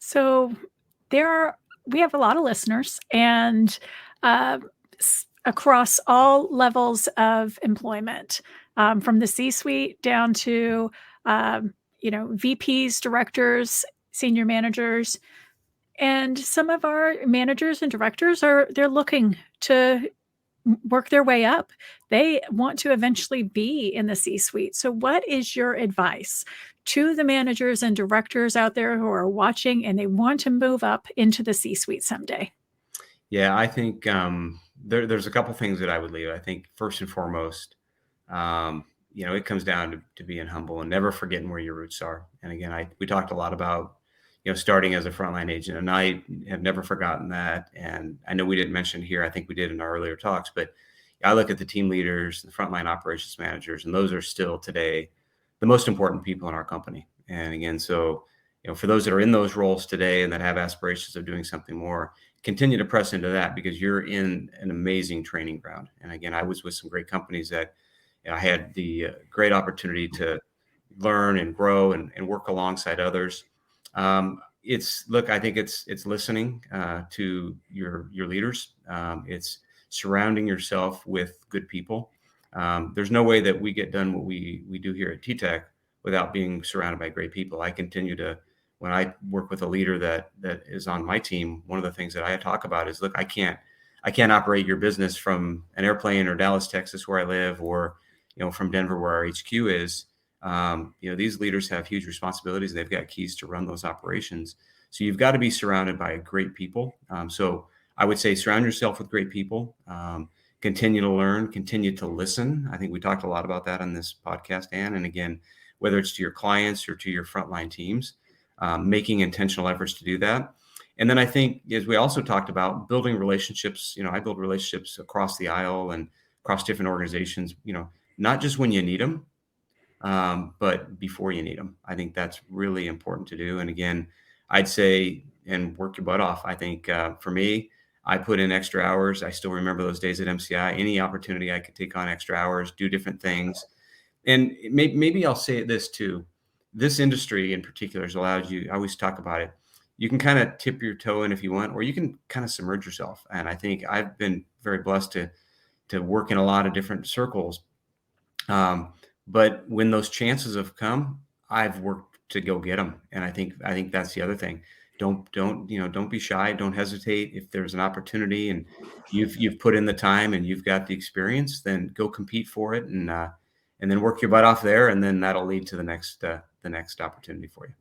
So there are we have a lot of listeners and uh, across all levels of employment, from the C-suite down to VPs, directors, senior managers, and some of our managers and directors they're looking to work their way up. They want to eventually be in the C-suite. So what is your advice to the managers and directors out there who are watching and they want to move up into the C-suite someday? Yeah, I think there's a couple things that I would leave. I think first and foremost, it comes down to being humble and never forgetting where your roots are. And again, we talked a lot about starting as a frontline agent, and I have never forgotten that. And I know we didn't mention here, I think we did in our earlier talks, but I look at the team leaders, the frontline operations managers, and those are still today the most important people in our company. And again, so for those that are in those roles today and that have aspirations of doing something more, continue to press into that because you're in an amazing training ground. And again, I was with some great companies that I had the great opportunity to learn and grow and work alongside others. I think it's listening to your leaders. It's surrounding yourself with good people. There's no way that we get done what we do here at T-Tech without being surrounded by great people. I continue to, when I work with a leader that is on my team, one of the things that I talk about is, look, I can't operate your business from an airplane or Dallas, Texas, where I live, or from Denver, where our HQ is. These leaders have huge responsibilities. They've got keys to run those operations. So you've got to be surrounded by great people. So I would say surround yourself with great people. Continue to learn, continue to listen. I think we talked a lot about that on this podcast, Anne. And again, whether it's to your clients or to your frontline teams, making intentional efforts to do that. And then I think, as we also talked about, building relationships. I build relationships across the aisle and across different organizations, not just when you need them, but before you need them. I think that's really important to do. And again, I'd say, and work your butt off. I think for me, I put in extra hours. I still remember those days at MCI. Any opportunity I could take on extra hours, do different things. And maybe I'll say this too. This industry in particular has allowed you, I always talk about it, you can kind of tip your toe in if you want, or you can kind of submerge yourself. And I think I've been very blessed to work in a lot of different circles. But when those chances have come, I've worked to go get them. And I think that's the other thing. Don't be shy. Don't hesitate. If there's an opportunity and you've put in the time and you've got the experience, then go compete for it and then work your butt off there. And then that'll lead to the next opportunity for you.